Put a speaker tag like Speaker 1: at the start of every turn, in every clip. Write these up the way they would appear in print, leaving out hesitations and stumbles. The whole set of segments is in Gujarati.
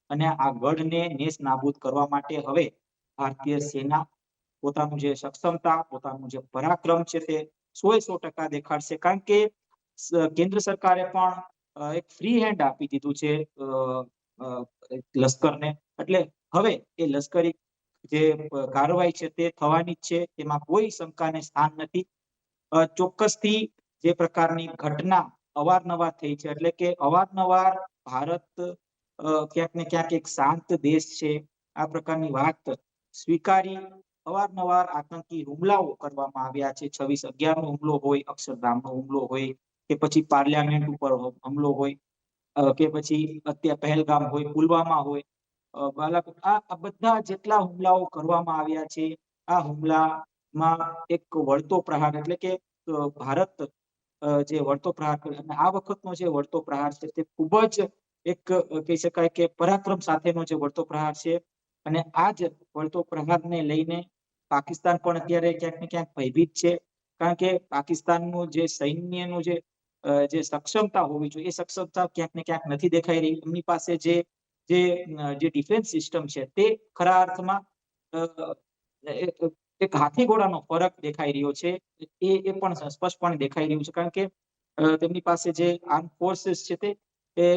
Speaker 1: અને આ ગઢને નેસ્ત નાબૂદ કરવા માટે હવે ભારતીય સેના પોતાનું જે સક્ષમતા, પોતાનું જે પરાક્રમ છે તે 100% દેખાડશે. કારણ કે કેન્દ્ર સરકારે પણ એક ફ્રી હેન્ડ આપી દીધું છે લશ્કરને. એટલે હવે એ લશ્કરી જે કાર્યવાહી છે તે થવાની જ છે, તેમાં કોઈ શંકાને સ્થાન નથી. ચોક્કસથી જે પ્રકારની ઘટના અવારનવાર થઈ છે, એટલે કે અવારનવાર ભારત ક્યાંક ને ક્યાંક એક શાંત દેશ છે આ પ્રકારની વાત સ્વીકારી અવારનવાર આતંકી હુમલાઓ કરવામાં આવ્યા છે. 26/11 નો હુમલો હોય, અક્ષરધામનો હુમલો હોય, કે પછી પાર્લિયામેન્ટ ઉપર હુમલો હોય, કે પછી અત્યારે પહેલગામ હોય, પુલવામા હોય, આ બધા જેટલા હુમલાઓ કરવામાં આવ્યા છે, આ હુમલામાં એક વળતો પ્રહાર, એટલે કે ભારત જે વળતો પ્રહાર કર્યો, અને આ વખતનો જે વળતો પ્રહાર છે તે ખૂબ જ એક કહી શકાય કે પરાક્રમ સાથેનો જે વળતો પ્રહાર છે. અને આ જ વળતો પ્રહારને લઈને પાકિસ્તાન પણ અત્યારે ક્યાંક ને ક્યાંક ભયભીત છે. કારણ કે પાકિસ્તાનનું જે સૈન્યનું જે સક્ષમતા હોવી જોઈએ એ સક્ષમતા ક્યાંક ને ક્યાંક નથી દેખાઈ રહી. એમની પાસે જે ડિફેન્સ સિસ્ટમ છે તે ખરા અર્થમાં એક હાથી ઘોડાનો ફરક દેખાઈ રહ્યો છે. એ પણ સ્પષ્ટપણે દેખાઈ રહ્યું છે. કારણ કે તેમની પાસે જે આર્મ ફોર્सेस છે તે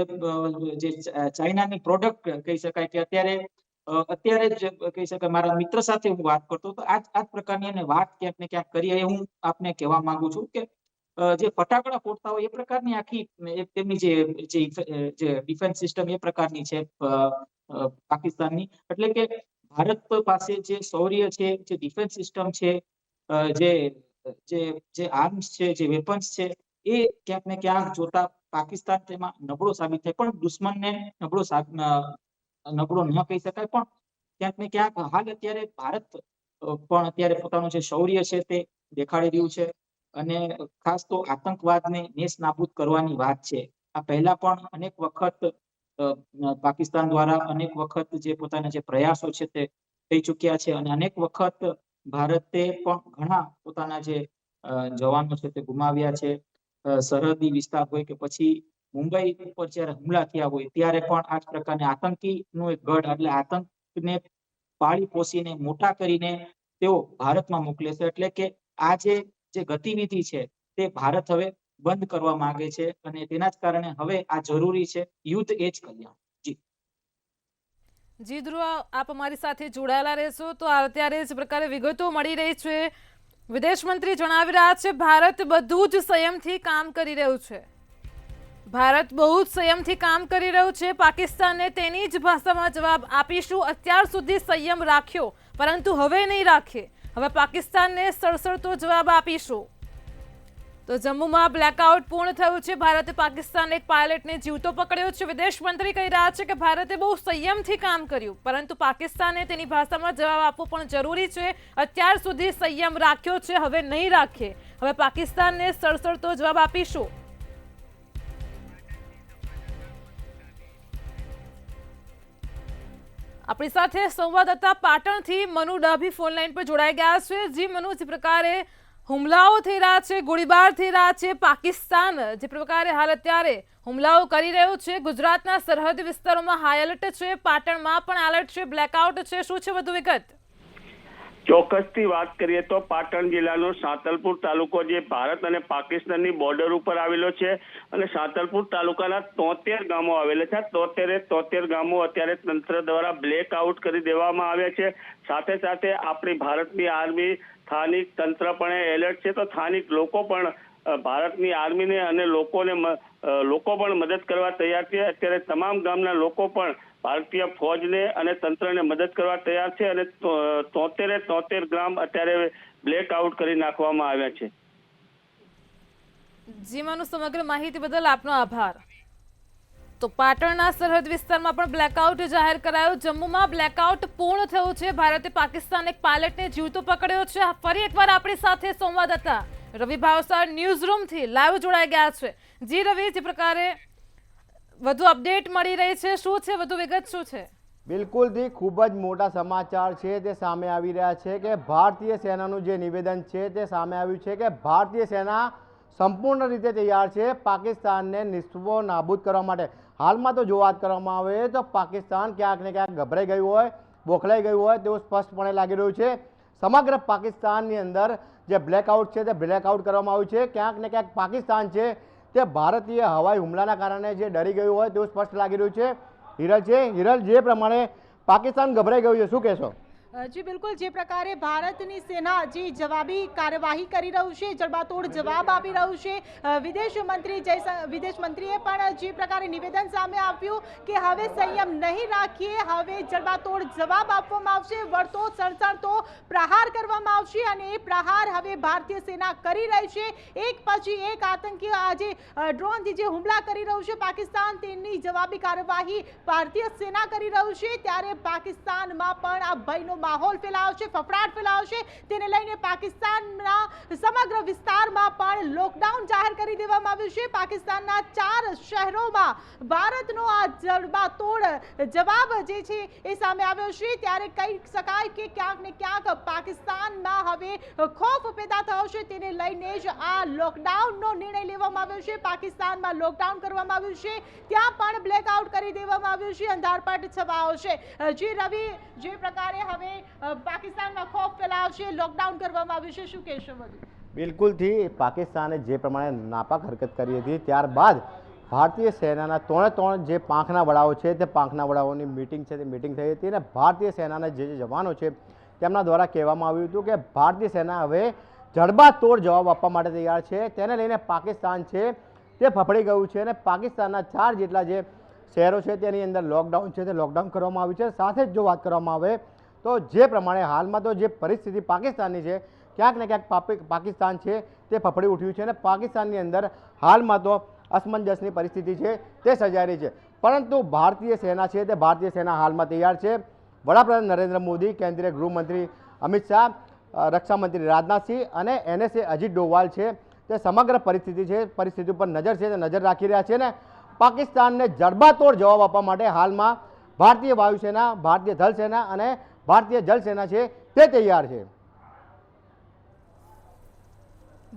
Speaker 1: જે ચાઇનાની પ્રોડક્ટ કહી શકાય કે અત્યારે જ કહી શકાય, મારા મિત્ર સાથે હું વાત કરતો તો આ પ્રકારની અને વાત ક્યાંક ને ક્યાંક કરી. એ હું આપને કહેવા માંગુ છું કે જે ફટાકડા ફોડતા હોય એ પ્રકારની આખી તેમની જે ડિફેન્સ સિસ્ટમ એ પ્રકારની છે પાકિસ્તાનની. એટલે કે ભારત પાસે જે શૌર્ય છે, જે ડિફેન્સ સિસ્ટમ છે, જે જે આર્મ્સ છે, જે વેપન્સ છે, એ ક્યાંક ને ક્યાંક જોતા પાકિસ્તાન તેમાં નબળો સાબિત થાય. પણ દુશ્મનને નબળો ન કહી શકાય, પણ ક્યાંક ને ક્યાંક હાલ અત્યારે ભારત પણ અત્યારે પોતાનું જે શૌર્ય છે તે દેખાડી રહ્યું છે. અને ખાસ તો આતંકવાદને નેસ્ત નાબૂદ કરવાની વાત છે. આ પહેલા પણ અનેક વખત પાકિસ્તાન દ્વારા અનેક વખત જે પોતાના જે પ્રયાસો છે તે થઈ ચુક્યા છે. અને અનેક વખત ભારતે પણ ઘણા પોતાના જે જવાનો છે તે ગુમાવ્યા છે. સરહદી વિસ્તાર હોય કે પછી મુંબઈ ઉપર જયારે હુમલા થયા હોય ત્યારે પણ આ જ પ્રકારની આતંકીનો એક ગઢ, એટલે આતંકને પાળી પોષીને મોટા કરીને તેઓ ભારતમાં મોકલે છે. એટલે કે આ જે ગતિવિધિ છે તે ભારત હવે બંધ કરવા માંગે છે. અને તેના જ કારણે હવે આ જરૂરી છે. યુદ્ધ એ જ કલ્યાણ. જી
Speaker 2: જી ધ્રુવ, આપ અમારી સાથે જોડાયેલા રહેશો તો અત્યારે જ પ્રકારે વિગતો મળી રહી છે. વિદેશ મંત્રી જણાવી રહ્યા છે ભારત બધું જ સંયમથી કામ કરી રહ્યું છે. ભારત બહુ જ સંયમથી કામ કરી રહ્યું છે. પાકિસ્તાનને તેની જ ભાષામાં જવાબ આપીશું. અત્યાર સુધી સંયમ રાખ્યો, પરંતુ હવે નહીં રાખે. હવે પાકિસ્તાનને સળસળતો જવાબ આપીશું. તો જમ્મુમાં બ્લેકઆઉટ પૂર્ણ થયું છે. ભારતે પાકિસ્તાન એક પાયલટને જીવતો પકડ્યો છે. વિદેશ મંત્રી કહી રહ્યા છે કે ભારતે બહુ સંયમથી કામ કર્યું, પરંતુ પાકિસ્તાને તેની ભાષામાં જવાબ આપવો પણ જરૂરી છે. અત્યાર સુધી સંયમ રાખ્યો છે, હવે નહીં રાખે. હવે પાકિસ્તાનને સળસળતો જવાબ આપીશું. આપણી સાથે સંવાદદાતા પાટણથી મનુ ડાભી ફોન લાઈન પર જોડાઈ ગયા છે. જી મનુ, જે પ્રકારે હુમલાઓ થઈ રહ્યા છે, ગોળીબાર થઈ રહ્યા છે, પાકિસ્તાન જે પ્રકારે હાલ અત્યારે હુમલાઓ કરી રહ્યું છે, ગુજરાતના સરહદી વિસ્તારોમાં હાઈ એલર્ટ છે, પાટણમાં પણ એલર્ટ છે, બ્લેકઆઉટ છે, શું છે વધુ વિગત?
Speaker 3: ચોક્કસથી વાત કરીએ તો પાટણ જિલ્લાનો સાંતલપુર તાલુકો જે ભારત અને પાકિસ્તાનની બોર્ડર ઉપર આવેલો છે અને સાંતલપુર તાલુકાના 73 ગામો આવેલા છે. 73 ગામો અત્યારે તંત્ર દ્વારા બ્લેકઆઉટ કરી દેવામાં આવ્યા છે. સાથે સાથે આપણી ભારતની આર્મી, સ્થાનિક તંત્ર પણ એલર્ટ છે. તો સ્થાનિક લોકો પણ ભારતની આર્મીને અને લોકો પણ મદદ કરવા તૈયાર છે. અત્યારે તમામ ગામના લોકો પણ ભારતીય ફોજને અને તંત્રને મદદ કરવા તૈયાર છે. અને 73 ગ્રામ અત્યારે બ્લેકઆઉટ કરી નાખવામાં આવ્યા છે.
Speaker 2: જીમાનું સમગ્ર માહિતી બદલ આપનો આભાર. તો પાટણના સરહદ વિસ્તારમાં પણ બ્લેકઆઉટ જાહેર કરાયું. જમ્મુમાં બ્લેકઆઉટ પૂર્ણ થયું છે. ભારતે પાકિસ્તાન એક પાયલટને જીવતો પકડ્યો છે. ફરી એકવાર આપણી સાથે સંવાદદાતા રવિ ભાવસાર ન્યૂઝ રૂમથી લાઈવ જોડાઈ ગયા છે. જી રવિ, જે પ્રકારે વધુ અપડેટ મળી રહી છે, શું છે વધુ વિગત, શું છે?
Speaker 4: બિલકુલ જી, ખૂબ જ મોટા સમાચાર છે તે સામે આવી રહ્યા છે કે ભારતીય સેનાનું જે નિવેદન છે તે સામે આવ્યું છે કે ભારતીય સેના સંપૂર્ણ રીતે તૈયાર છે પાકિસ્તાનને નિસ્વો નાબૂદ કરવા માટે. હાલમાં તો જો વાત કરવામાં આવે તો પાકિસ્તાન ક્યાંક ને ક્યાંક ગભરાઈ ગયું હોય, બોખલાઈ ગયું હોય તેવું સ્પષ્ટપણે લાગી રહ્યું છે. સમગ્ર પાકિસ્તાનની અંદર જે બ્લેકઆઉટ છે તે બ્લેકઆઉટ કરવામાં આવ્યું છે. ક્યાંક ને ક્યાંક પાકિસ્તાન છે તે ભારતીય હવાઈ હુમલાના કારણે જે ડરી ગયું હોય તેવું સ્પષ્ટ લાગી રહ્યું છે. હિરલ, જે પ્રમાણે પાકિસ્તાન ગભરાઈ ગયું છે, શું કહેશો?
Speaker 5: જી બિલકુલ, જે પ્રકારે ભારતની સેના જે જવાબી કાર્યવાહી કરી રહ્યું છે, જડબાતોડ જવાબ આપી રહ્યું છે, વિદેશ મંત્રીએ પણ જે પ્રકારે નિવેદન સામે આપ્યું કે હવે સંયમ નહીં રાખીએ, હવે જડબાતોડ જવાબ આપવામાં આવશે, વળતો સળસળતો પ્રહાર કરવામાં આવશે અને એ પ્રહાર હવે ભારતીય સેના કરી રહી છે. એક પછી એક આતંકી આજે ડ્રોનથી જે હુમલા કરી રહ્યું છે પાકિસ્તાન, તેની જવાબી કાર્યવાહી ભારતીય સેના કરી રહ્યું છે. ત્યારે પાકિસ્તાનમાં પણ આ ભયનો માહોલ ફેલાયો છે, ફફડાટ ફેલાયો છે. તેને લઈને પાકિસ્તાનના સમગ્ર વિસ્તારમાં પણ લોકડાઉન જાહેર કરી દેવામાં આવ્યું છે. પાકિસ્તાનના 4 શહેરોમાં ભારતનો આ જડબાતોડ જવાબ જે છે એ સામે આવ્યો છે. ત્યારે કહી શકાય કે ક્યાંક ને ક્યાંક પાકિસ્તાનમાં હવે ખોફ પેદા થયો છે. તેને લઈને જ આ લોકડાઉનનો નિર્ણય લેવામાં આવ્યો છે. પાકિસ્તાનમાં લોકડાઉન કરવામાં આવ્યું છે, ત્યાં પણ બ્લેકઆઉટ કરી દેવામાં આવ્યું છે, અંધારપટ છવાયો છે. જી રવિ, જે પ્રકારે હવે પાકિસ્તાનમાં ખોફ ફેલાયો છે, લોકડાઉન કરવામાં આવ્યું છે, શું કહેશો વધુ?
Speaker 4: બિલકુલથી પાકિસ્તાને જે પ્રમાણે નાપાક હરકત કરી હતી ત્યારબાદ ભારતીય સેનાના 3 જે પાંખના વડાઓ છે તે પાંખના વડાઓની મિટિંગ છે તે મિટિંગ થઈ હતી અને ભારતીય સેનાના જે જવાનો છે તેમના દ્વારા કહેવામાં આવ્યું હતું કે ભારતીય સેના હવે જડબાતોડ જવાબ આપવા માટે તૈયાર છે. તેને લઈને પાકિસ્તાન છે તે ફફડી ગયું છે અને પાકિસ્તાનના 4 જેટલા જે શહેરો છે તેની અંદર લોકડાઉન છે તે લોકડાઉન કરવામાં આવ્યું છે. સાથે જ જો વાત કરવામાં આવે તો જે પ્રમાણે હાલમાં તો જે પરિસ્થિતિ પાકિસ્તાનની છે, ક્યાંક ને ક્યાંક પાકિસ્તાન છે તે ફફડી ઉઠ્યું છે અને પાકિસ્તાનની અંદર હાલમાં તો અસમંજસની પરિસ્થિતિ છે તે સર્જાઈ રહી છે. પરંતુ ભારતીય સેના છે તે ભારતીય સેના હાલમાં તૈયાર છે. વડાપ્રધાન નરેન્દ્ર મોદી, કેન્દ્રીય ગૃહમંત્રી અમિત શાહ, રક્ષામંત્રી રાજનાથસિંહ અને NSA અજીત ડોવાલ છે તે સમગ્ર પરિસ્થિતિ ઉપર નજર છે તે નજર રાખી રહ્યા છે ને પાકિસ્તાનને જડબાતોડ જવાબ આપવા માટે હાલમાં ભારતીય વાયુસેના, ભારતીય થલ સેના અને ભારતીય જલ સેના છે તે તૈયાર છે.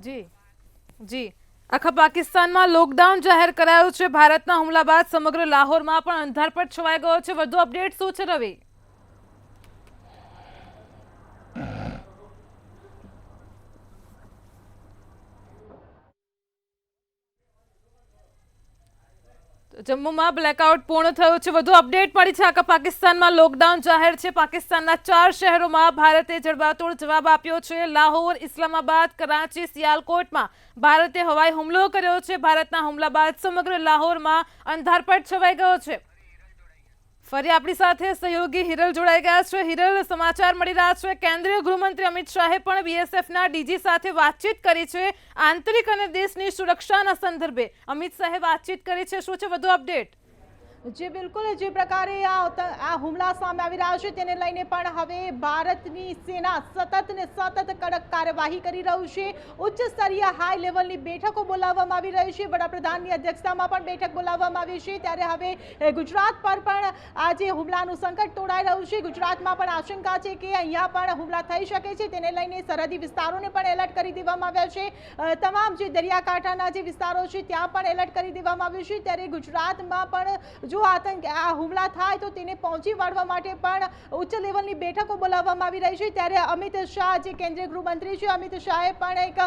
Speaker 2: જી આખા પાકિસ્તાનમાં લોકડાઉન જાહેર કરાયું છે. ભારતના હુમલા બાદ સમગ્ર લાહોરમાં પણ અંધારપટ છવાઈ ગયો છે. વધુ અપડેટ શું છે રવિ? જમ્મુમાં બ્લેકઆઉટ પૂર્ણ થયું છે. વધુ અપડેટ મળી છે. આખા પાકિસ્તાનમાં લોકડાઉન જાહેર છે. પાકિસ્તાનના 4 શહેરોમાં ભારતે જડબાતોડ જવાબ આપ્યો છે. લાહોર, ઇસ્લામાબાદ, કરાચી, સિયાલકોટમાં ભારતે હવાઈ હુમલો કર્યો છે. ભારતના હુમલા બાદ સમગ્ર લાહોરમાં અંધારપટ છવાઈ ગયો છે. ફરી આપણી સાથે સહયોગી હિરલ જોડાઈ ગયા છે. હિરલ, સમાચાર મળી રહ્યા છે કેન્દ્રીય ગૃહમંત્રી અમિત શાહે પણ BSFના DG સાથે વાતચીત કરી છે આંતરિક અને દેશની સુરક્ષાના સંદર્ભે. અમિત શાહે વાતચીત કરી છે, શું છે વધુ અપડેટ?
Speaker 5: જી બિલકુલ, જે પ્રકારે આ હુમલા સામે આવી રહ્યા છે તેને લઈને પણ હવે ભારતની સેના સતત ને સતત કડક કાર્યવાહી કરી રહ્યું છે. ઉચ્ચ સ્તરીય હાઈ લેવલની બેઠકો બોલાવવામાં આવી રહી છે. વડાપ્રધાનની અધ્યક્ષતામાં પણ બેઠક બોલાવવામાં આવી છે. ત્યારે હવે ગુજરાત પર પણ આજે હુમલાનું સંકટ તોડાઈ રહ્યું છે. ગુજરાતમાં પણ આશંકા છે કે અહીંયા પણ હુમલા થઈ શકે છે. તેને લઈને સરહદી વિસ્તારોને પણ એલર્ટ કરી દેવામાં આવ્યા છે. તમામ જે દરિયાકાંઠાના જે વિસ્તારો છે ત્યાં પણ એલર્ટ કરી દેવામાં આવ્યું છે. ત્યારે ગુજરાતમાં પણ જો આ હુમલા થાય તો તેને પહોંચી વળવા માટે પણ ઉચ્ચ લેવલની બેઠકો બોલાવવામાં આવી રહી છે. ત્યારે અમિત શાહ, જે કેન્દ્રીય ગૃહમંત્રી છે, અમિત શાહે પણ એક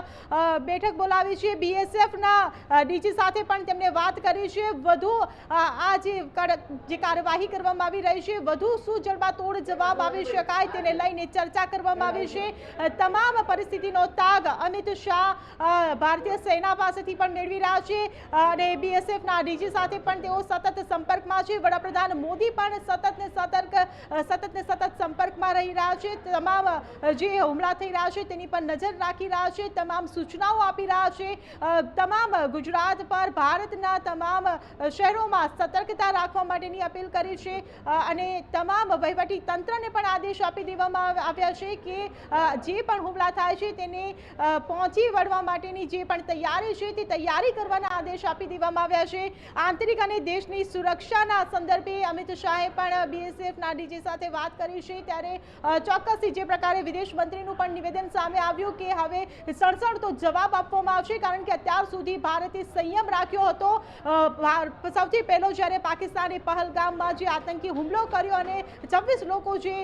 Speaker 5: બેઠક બોલાવી છે. BSFના DG સાથે પણ તેમણે વાત કરી છે. વધુ આ જે કાર્યવાહી કરવામાં આવી રહી છે, વધુ શું જડબાતોડ જવાબ આપી શકાય તેને લઈને ચર્ચા કરવામાં આવી છે. તમામ પરિસ્થિતિનો તાગ અમિત શાહ ભારતીય સેના પાસેથી પણ મેળવી રહ્યા છે અને BSFના DG સાથે પણ તેઓ સતત સંપર્કમાં છે. વડાપ્રધાન મોદી પણ સતત ને સતત સંપર્કમાં રહી રહ્યા છે. તમામ જે હુમલા થઈ રહ્યા છે તેની પર નજર રાખી રહ્યા છે. તમામ સૂચનાઓ આપી રહ્યા છે. તમામ ગુજરાત પર ભારતના તમામ શહેરોમાં સતર્કતા રાખવા માટેની અપીલ કરી છે અને તમામ વહીવટી તંત્રને પણ આદેશ આપી દેવામાં આવ્યા છે કે જે પણ હુમલા થાય છે તેને પહોંચી વળવા માટેની જે પણ તૈયારી છે તે તૈયારી કરવાના આદેશ આપી દેવામાં આવ્યા છે. આંતરિક અને દેશની સુરક્ષા સુરક્ષાના સંદર્ભે અમિત શાહે પણ બીએસએફના ડીજી સાથે વાત કરી છે, ત્યારે ચોક્કસથી જે પ્રકારે વિદેશ મંત્રીનું પણ નિવેદન સામે આવ્યું કે હવે સણસણતો જવાબ આપવામાં આવશે, કારણ કે અત્યાર સુધી ભારતે સંયમ રાખ્યો હતો. સૌથી પહેલો જ્યારે પાકિસ્તાને પહલગામમાં જે આતંકી હુમલો કર્યો અને 26 લોકો જે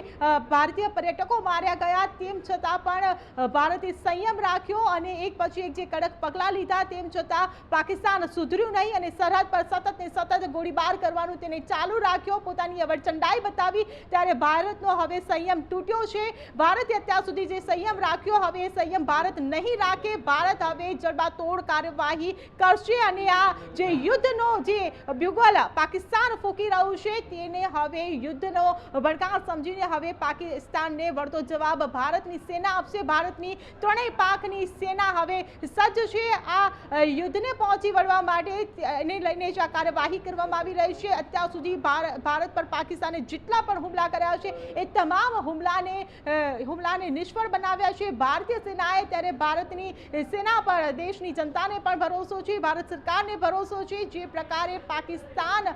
Speaker 5: ભારતીય પર્યટકો માર્યા ગયા, તેમ છતાં પણ ભારતે સંયમ રાખ્યો અને એક પછી એક જે કડક પગલાં લીધા, તેમ છતાં પાકિસ્તાન સુધર્યું નહીં અને સરહદ પર સતત ને સતત ગોળીબાર કરવાનું તેને ચાલુ રાખ્યો, પોતાની અવળચંડાઈ બતાવી. ત્યારે ભારતનો હવે સંયમ તૂટ્યો છે. ભારતે અત્યાર સુધી જે સંયમ રાખ્યો, હવે સંયમ ભારત નહીં રાખે. ભારત હવે જડબાતોડ કાર્યવાહી કરશે અને આ જે યુદ્ધનો જે બ્યુગલ પાકિસ્તાન ફૂંકી રહ્યું છે, તેને હવે યુદ્ધનો ભડકાર સમજીને હવે પાકિસ્તાનને વળતો જવાબ ભારતની સેના આપશે. ભારતની ત્રણેય પાંખની સેના હવે સજ્જ છે આ યુદ્ધને પહોંચી વળવા માટે. એને લઈને જ આ કાર્યવાહી કરવામાં આવી રહી છે. અત્યાર સુધી ભારત પર પાકિસ્તાને જેટલા પણ હુમલા કર્યા છે, એ તમામ હુમલાને નિષ્ફળ બનાવ્યા છે ભારતીય સેનાએ. ત્યારે ભારતની સેના પર દેશની જનતાને પણ ભરોસો છે, ભારત સરકારને ભરોસો છે. જે પ્રકારે પાકિસ્તાન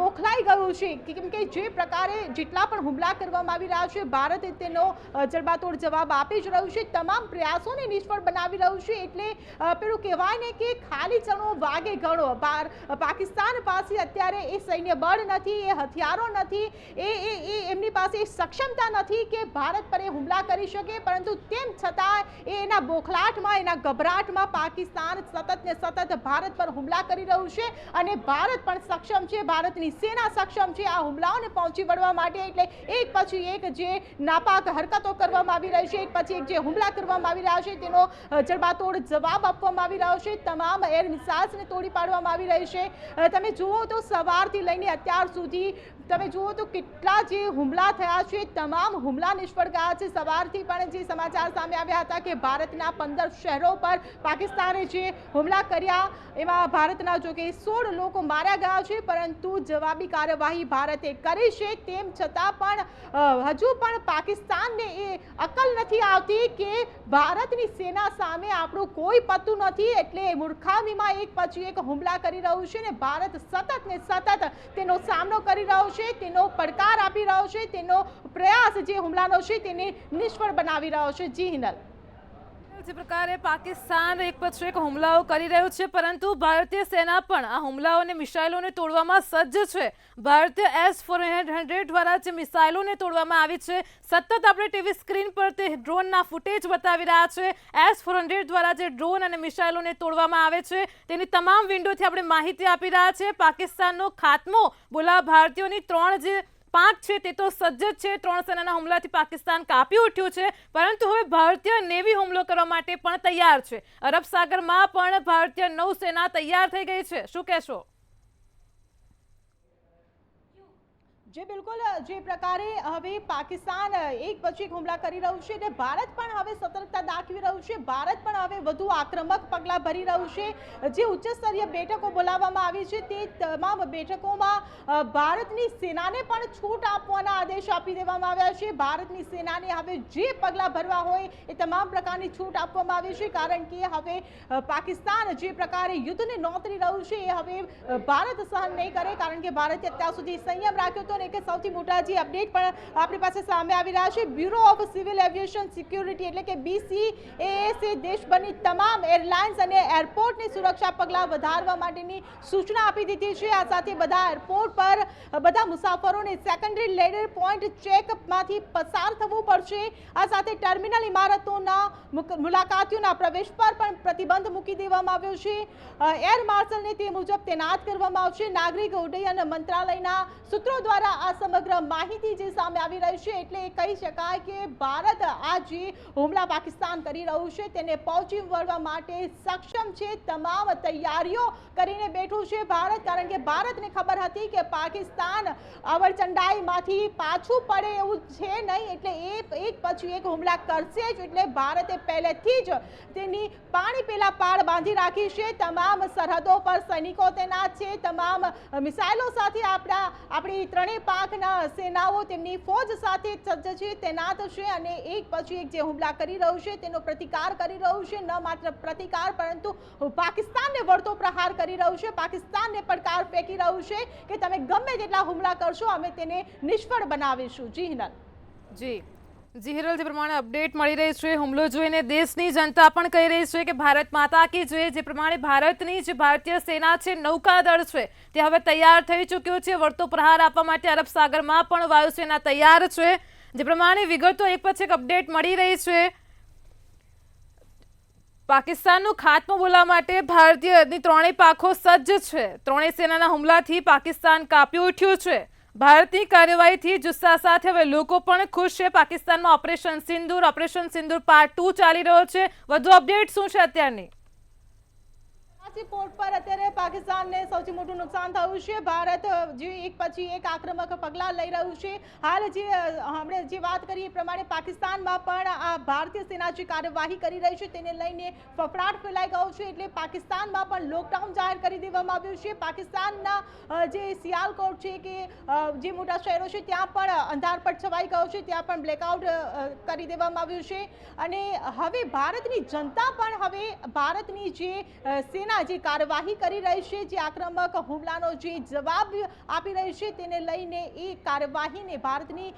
Speaker 5: બોખલાઈ ગયું છે, કેમ કે જે પ્રકારે જેટલા પણ હુમલા કરવામાં આવી રહ્યા છે, ભારત તેનો જડબાતોડ જવાબ આપી જ રહ્યું છે, તમામ પ્રયાસોને નિષ્ફળ બનાવી રહ્યું છે. એટલે પેલું કહેવાય ને કે ખાલી ચણો વાગે ઘણો. પાકિસ્તાન પાસે અત્યારે એ સૈન્ય બળ નથી, એ હથિયારો નથી, એ એમની પાસે સક્ષમતા નથી કે ભારત પર એ હુમલા કરી શકે, પરંતુ તેમ છતાં એના બોખલાટમાં, એના ગભરાટમાં પાકિસ્તાન સતત ને સતત ભારત પર હુમલા કરી રહ્યું છે અને ભારત પણ સક્ષમ છે, ભારતની સેના સક્ષમ છે આ હુમલાઓને પહોંચી વળવા માટે. એટલે એક પછી એક જે નાપાક હરકતો કરવામાં આવી રહી છે, એક પછી એક જે હુમલા કરવામાં આવી રહ્યા છે, તેનો જડબાતોડ જવાબ આપવામાં આવી રહ્યો છે. તમામ એર મિસાઇલ્સને તોડી પાડવામાં આવી રહી છે. તમે જુઓ તો સવારથી લઈને અત્યાર સુધી તમે જુઓ તો કેટલા જે હુમલા થયા છે, તમામ હુમલા નિષ્ફળ ગયા છે. સવારથી પણ જે સમાચાર સામે આવ્યા હતા કે ભારતના 15 શહેરો પર પાકિસ્તાને જે હુમલા કર્યા, એમાં ભારતના જો કે 16 લોકો માર્યા ગયા છે, પરંતુ જવાબી કાર્યવાહી ભારતે કરી છે. તેમ છતાં પણ હજુ પણ પાકિસ્તાનને એ અકલ નથી આવતી કે ભારતની સેના સામે આપણું કોઈ પતું નથી. એટલે મૂર્ખામીમાં એક પછી એક હુમલા કરી રહ્યું છે ને ભારત સતત ને સતત તેનો સામનો કરી રહ્યો છે, તેનો પડકાર આપી રહ્યો છે, તેનો પ્રયાસ જે હુમલાનો છે તેને નિષ્ફળ બનાવી રહ્યો છે. જી હિનલ,
Speaker 2: જે પ્રકારે પાકિસ્તાન એક પછી એક હુમલાઓ કરી રહ્યું છે, પરંતુ ભારતીય સેના પણ આ હુમલાઓને મિસાઇલોને તોડવામાં સજ્જ છે. ભારતીય S-400 દ્વારા જે મિસાઇલોને તોડવામાં આવી છે, સતત આપણે ટીવી સ્ક્રીન પર તે ડ્રોનના ફૂટેજ બતાવી રહ્યા છે. S-400 દ્વારા જે ડ્રોન અને મિસાઇલોને તોડવામાં આવે છે, તેની તમામ વિન્ડોથી આપણે માહિતી આપી રહ્યા છે. પાકિસ્તાનનો ખાત્મો બોલાવવા ભારતીયોની 3 જે પાંખ છે તે તો સજ્જ જ છે. 3 સેનાના હુમલાથી પાકિસ્તાન કાપી ઉઠ્યું છે, પરંતુ હવે ભારતીય નેવી હુમલો કરવા માટે પણ તૈયાર છે. અરબ સાગરમાં પણ ભારતીય નૌસેના તૈયાર થઈ ગઈ છે. શું કહેશો?
Speaker 5: જે બિલકુલ જે પ્રકારે હવે પાકિસ્તાન એક પછી એક હુમલા કરી રહ્યું છે, અને ભારત પણ હવે સતર્કતા દાખવી રહ્યું છે. ભારત પણ હવે વધુ આક્રમક પગલાં ભરી રહ્યું છે. જે ઉચ્ચ સ્તરીય બેઠકો બોલાવવામાં આવી છે, તે તમામ બેઠકોમાં ભારતની સેનાને પણ છૂટ આપવાના આદેશ આપી દેવામાં આવ્યા છે. ભારતની સેનાને હવે જે પગલાં ભરવા હોય એ તમામ પ્રકારની છૂટ આપવામાં આવી છે, કારણ કે હવે પાકિસ્તાન જે પ્રકારે યુદ્ધને નોતરી રહ્યું છે, એ હવે ભારત સહન નહીં કરે, કારણ કે ભારતે અત્યાર સુધી સંયમ રાખ્યો હતો. કે સૌથી મોટા જે અપડેટ પણ આપણી પાસે સામે આવી રહ્યા છે, bureau of civil aviation security એટલે કે BCAA દેશભરની તમામ એરલાઇન્સ અને એરપોર્ટની સુરક્ષા પગલાં વધારવા માટેની સૂચના આપી દીધી છે. આ સાથે બધા એરપોર્ટ પર બધા મુસાફરોને સેકન્ડરી લેડર પોઈન્ટ ચેકમાંથી પસાર થવું પડશે. આ સાથે ટર્મિનલ ઇમારતોના મુલાકાતીઓના પ્રવેશ પર પણ પ્રતિબંધ મૂકી દેવામાં આવ્યો છે. એર માર્શલને તે મુજબ તૈનાત કરવામાં આવશે. નાગરિક ઉડ્ડયન મંત્રાલયના સૂત્રો દ્વારા આ સમગ્ર માહિતી જે સામે આવી રહી છે, એટલે કહી શકાય કે ભારત આ જે હુમલા પાકિસ્તાન કરી રહ્યું છે તેને પહોંચી વળવા માટે સક્ષમ છે. તમામ તૈયારીઓ કરીને બેઠું છે ભારત, કારણ કે ભારતને ખબર હતી કે પાકિસ્તાન અવળચંડાઈમાંથી પાછું પડે એવું છે નહીં, એટલે એક પછી એક હુમલા કરશે જ. એટલે ભારતે પહેલેથી જ તેની પાણી પેલા પાળ બાંધી રાખી છે. તમામ સરહદો પર સૈનિકો તૈનાત છે. તમામ મિસાઇલો સાથે આપણી ત્રણેય પાંખના સેનાઓ તેમની ફોજ સાથે સજ્જ છે, તૈનાત છે અને એક પછી એક જે હુમલા કરી રહ્યું છે તેનો પ્રતિકાર કરી રહ્યું છે. ન માત્ર પ્રતિકાર પરંતુ પાકિસ્તાનને વળતો પ્રહાર કરી રહ્યું છે, પાકિસ્તાનને પડકાર ફેંકી રહ્યું છે કે તમે ગમે તેટલા હુમલા કરશો, અમે તેને નિષ્ફળ બનાવીશું. જી હિનલ.
Speaker 2: જી હિરલ, જે પ્રમાણે અપડેટ મળી રહી છે, હુમલો જોઈને દેશની જનતા પણ કહી રહી છે કે ભારત માતા કી જય. જે પ્રમાણે ભારતની જે ભારતીય સેના છે, નૌકાદળ છે, તે હવે તૈયાર થઈ ચૂક્યો છે વળતો પ્રહાર આપવા માટે. અરબ સાગરમાં પણ વાયુસેના તૈયાર છે. જે પ્રમાણે વિગતો એક પછી એક અપડેટ મળી રહી છે. પાકિસ્તાનનો ખાત્મો બોલવા માટે ભારતીયની ત્રણેય પાંખો સજ્જ છે. ત્રણેય સેનાના હુમલાથી પાકિસ્તાન કાપી ઉઠ્યું છે. ભારતની કાર્યવાહીથી જુસ્સા સાથે હવે લોકો પણ ખુશ છે. પાકિસ્તાનમાં ઓપરેશન સિંદૂર પાર્ટ 2 ચાલી રહ્યો છે. વધુ અપડેટ શું છે અત્યારની?
Speaker 5: કરાચી પોર્ટ પર અત્યારે પાકિસ્તાનને સૌથી મોટું નુકસાન થયું છે. ભારત જે એક પછી એક આક્રમક પગલાં લઈ રહ્યું છે. હાલ આપણે જે વાત કરી એ પ્રમાણે પાકિસ્તાનમાં પણ આ ભારતીય સેના જે કાર્યવાહી કરી રહી છે તેને લઈને ફફડાટ ફેલાઈ ગયો છે. એટલે પાકિસ્તાનમાં પણ લોકડાઉન જાહેર કરી દેવામાં આવ્યું છે. પાકિસ્તાનના જે સિયાલકોટ છે કે જે મોટા શહેરો છે ત્યાં પણ અંધારપટ છવાઈ ગયો છે, ત્યાં પણ બ્લેકઆઉટ કરી દેવામાં આવ્યું છે. અને હવે ભારતની જનતા પણ હવે ભારતની જે સેના જે કાર્યવાહી કરી રહી છે, જે આક્રમક હુમલાનો જે જવાબ આપી રહી છે તેને લઈને એ કાર્યવાહીને ભારતની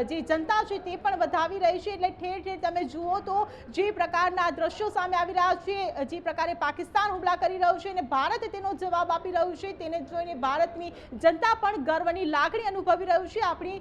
Speaker 5: જે જનતા છે તે પણ વધાવી રહી છે. એટલે ઠેર ઠેર તમે જુઓ તો જે પ્રકારના દ્રશ્યો સામે આવી રહ્યા છે, જે પ્રકારે પાકિસ્તાન હુમલા કરી રહ્યું છે અને ભારત તેનો જવાબ આપી રહ્યું છે, તેને જોઈને ભારતની જનતા પણ ગર્વની લાગણી અનુભવી રહ્યું છે આપણી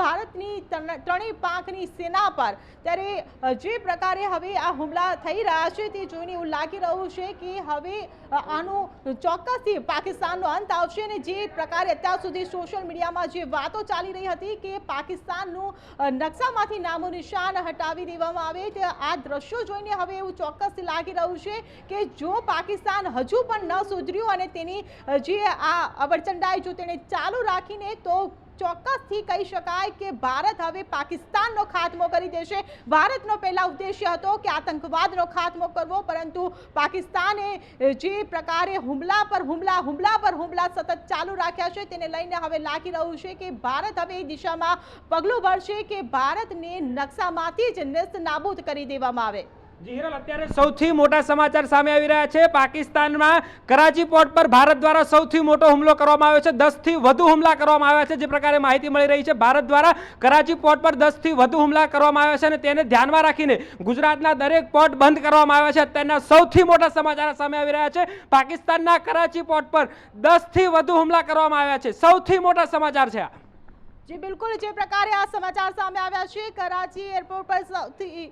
Speaker 5: ભારતની ત્રણેય પાંખની સેના પર. ત્યારે જે પ્રકારે હવે આ હુમલા થઈ રહ્યા છે તે જોઈને એવું લાગી રહ્યું છે કે હવે આનું ચોક્કસથી પાકિસ્તાનનો અંત આવશે. અને જે પ્રકારે અત્યાર સુધી સોશિયલ મીડિયામાં જે વાતો ચાલી રહી હતી કે પાકિસ્તાનનું નકશામાંથી નામો નિશાન હટાવી દેવામાં આવે, તે આ દ્રશ્યો જોઈને હવે એવું ચોક્કસથી લાગી રહ્યું છે કે જો પાકિસ્તાન હજુ પણ ન સુધર્યું અને તેની જે આ અવરચંડાઈ જો તેને ચાલુ રાખીને તો ચોક્કસથી કહી શકાય કે ભારત હવે પાકિસ્તાનનો ખાત્મો કરી દેશે. ભારતનો પહેલા ઉદ્દેશ્ય હતો કે આતંકવાદનો ખાત્મો કરવો, પરંતુ પાકિસ્તાને જે પ્રકારે હુમલા પર હુમલા સતત ચાલુ રાખ્યા છે તેને લઈને હવે લાગી રહ્યું છે કે ભારત હવે એ દિશામાં પગલું ભરશે કે ભારતને નકશામાંથી જ નેસ્ત નાબૂદ કરી દેવામાં આવે.
Speaker 6: જી હિરલ, અત્યારે સૌથી મોટા સમાચાર સામે આવી રહ્યા છે. પાકિસ્તાનમાં કરાચી પોર્ટ પર ભારત દ્વારા સૌથી મોટો હુમલો કરવામાં આવ્યો છે. 10 થી વધુ હુમલા કરવામાં આવ્યા છે. જે પ્રકારે માહિતી મળી રહી છે, ભારત દ્વારા કરાચી પોર્ટ પર 10 થી વધુ હુમલા કરવામાં આવ્યા છે અને તેને ધ્યાનમાં રાખીને ગુજરાતના દરેક પોર્ટ બંધ કરવામાં આવ્યા છે. અત્યારના સૌથી મોટા સમાચાર સામે આવી રહ્યા છે. પાકિસ્તાનના કરાચી પોર્ટ પર 10 થી વધુ હુમલા કરવામાં આવ્યા છે. સૌથી મોટા સમાચાર છે.
Speaker 5: જી બિલકુલ, જે પ્રકારે આ સમાચાર સામે આવ્યા છે, કરાચી એરપોર્ટ પર સૌથી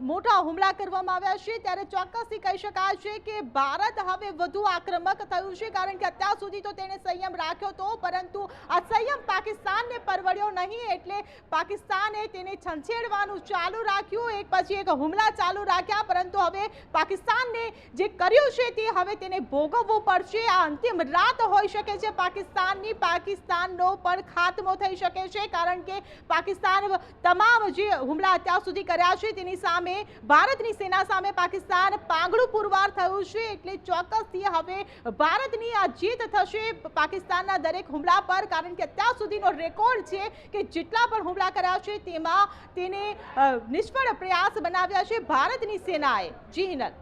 Speaker 5: મોટા હુમલા કરવામાં આવ્યા છે, ત્યારે ચોક્કસથી કહી શકાય છે કે ભારત હવે વધુ આક્રમક થયું છે. કારણ કે અત્યાર સુધી તો તેણે સંયમ રાખ્યો હતો, પરંતુ આ સંયમ પાકિસ્તાનને પરવડ્યો નહીં. એટલે પાકિસ્તાને તેને છંછેડવાનું ચાલુ રાખ્યું, એક પછી એક હુમલા ચાલુ રાખ્યા, પરંતુ હવે પાકિસ્તાનને જે કર્યું છે તે હવે તેને ભોગવવું પડશે. આ અંતિમ રાત હોઈ શકે છે પાકિસ્તાનની. પાકિસ્તાનનો પણ ખાત્મો થઈ શકે છે, કારણ કે પાકિસ્તાન તમામ જે હુમલા અત્યાર સુધી કર્યા છે તેની સામે ભારતની સેના સામે પાકિસ્તાન પાંગડું પુરવાર થયું છે. એટલે ચોક્કસથી હવે ભારતની આ જીત થશે પાકિસ્તાનના દરેક હુમલા પર, કારણ કે અત્યાર સુધીનો રેકોર્ડ છે કે જેટલા પણ હુમલા કર્યા છે તેમાં તેને નિષ્ફળ પ્રયાસ બનાવ્યા છે ભારતની સેનાએ. જી હિનલ.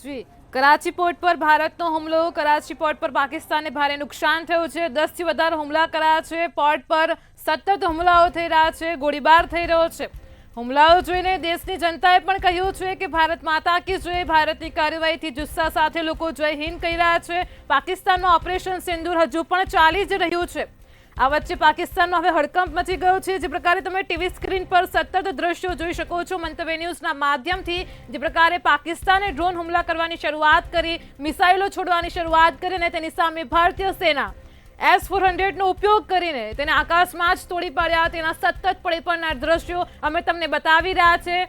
Speaker 2: જી, કરાચી પોર્ટ પર ભારતનો હુમલો, કરાચી પોર્ટ પર પાકિસ્તાનને ભારે નુકસાન થયું છે. 10 થી વધારે હુમલા કર્યા છે. પોર્ટ પર સતત હુમલાઓ થઈ રહ્યા છે, ગોળીબાર થઈ રહ્યો છે. હુમલાઓ જોઈને દેશની જનતાએ પણ કહ્યું છે કે ભારત માતા કી જય. ભારતની કાર્યવાહીથી જુસ્સા સાથે લોકો જય હિન્દ કહી રહ્યા છે. પાકિસ્તાનમાં ઓપરેશન સિંદૂર હજુ પણ ચાલી જ રહ્યું છે. આ વચ્ચે પાકિસ્તાનમાં હવે હડકંપ મચી ગયો છે. જે પ્રકારે તમે ટીવી સ્ક્રીન પર સતત દ્રશ્યો જોઈ શકો છો મંતવ્ય ન્યૂઝના માધ્યમથી, જે પ્રકારે પાકિસ્તાને ડ્રોન હુમલા કરવાની શરૂઆત કરી, મિસાઇલો છોડવાની શરૂઆત કરી અને તેની સામે ભારતીય સેના S-400નો ઉપયોગ કરીને તેને આકાશમાં જ તોડી પાડ્યા. તેના સતત પડી પડનાર દ્રશ્યો અમે તમને બતાવી રહ્યા છે.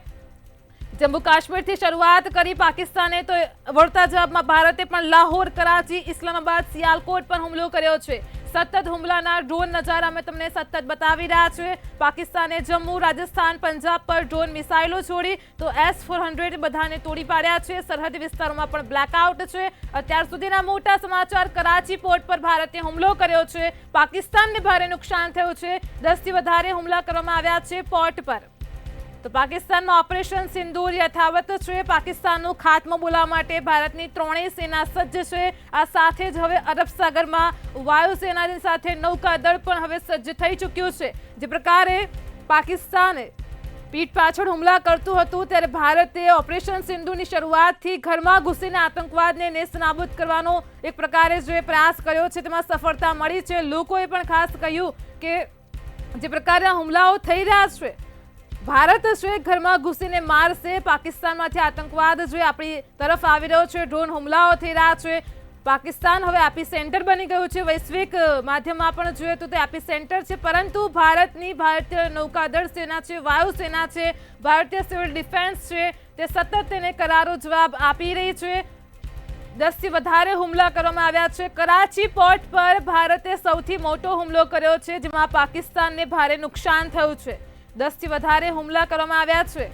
Speaker 2: જમ્મુ કાશ્મીરથી શરૂઆત કરી પાકિસ્તાને, તો વળતા જવાબમાં ભારતે પણ લાહોર, કરાચી, ઇસ્લામાબાદ, સિયાલકોટ પર હુમલો કર્યો છે. સતત હુમલાના ડ્રોન નજારા અમે તમને સતત બતાવી રહ્યા છીએ. પાકિસ્તાને જમ્મુ, રાજસ્થાન, પંજાબ પર ડ્રોન મિસાઇલો છોડી તો S-400 બધાને તોડી પાડ્યા છે. સરહદી વિસ્તારોમાં પણ બ્લેકઆઉટ છે. અત્યાર સુધીના મોટા સમાચાર. કરાચી પોર્ટ પર ભારતે હુમલો કર્યો છે. પાકિસ્તાનને ભારે નુકસાન થયું છે. 10 થી વધારે હુમલા કરવામાં આવ્યા છે પોર્ટ પર. તો પાકિસ્તાનમાં ઓપરેશન સિંદૂર યથાવત છે. પાકિસ્તાનનો ખાત્મો બોલાવવા માટે ભારતની ત્રણેય સેના સજ્જ છે. આ સાથે જ હવે અરબ સાગરમાં વાયુસેનાની સાથે નૌકાદળ પણ હવે સજ્જ થઈ ચૂક્યું છે. જે પ્રકારે પાકિસ્તાને પીઠ પાછળ હુમલા કરતું હતું ત્યારે ભારતે ઓપરેશન સિંધુની શરૂઆતથી ઘરમાં ઘૂસીને આતંકવાદને નેસ્તનાબૂદ કરવાનો એક પ્રકારે જે પ્રયાસ કર્યો છે તેમાં સફળતા મળી છે. લોકોએ પણ ખાસ કહ્યું કે જે પ્રકારના હુમલાઓ થઈ રહ્યા છે, ભારત છે ઘરમાં ઘૂસીને મારશે. પાકિસ્તાનમાંથી આતંકવાદ જે આપણી તરફ આવી રહ્યો છે, ડ્રોન હુમલાઓ થઈ રહ્યા છે. પાકિસ્તાન હવે એપી સેન્ટર બની ગયું છે. વૈશ્વિક માધ્યમમાં પણ જોઈએ તો તે એપી સેન્ટર છે. પરંતુ ભારતની ભારતીય નૌકાદળ સેના છે, વાયુસેના છે, ભારતીય સિવિલ ડિફેન્સ છે, તે સતત તેને કરારો જવાબ આપી રહી છે. 10 થી વધારે હુમલા કરવામાં આવ્યા છે. કરાચી પોર્ટ પર ભારતે સૌથી મોટો હુમલો કર્યો છે જેમાં પાકિસ્તાનને ભારે નુકસાન થયું છે. 10 થી વધારે હુમલા કરવામાં આવ્યા છે.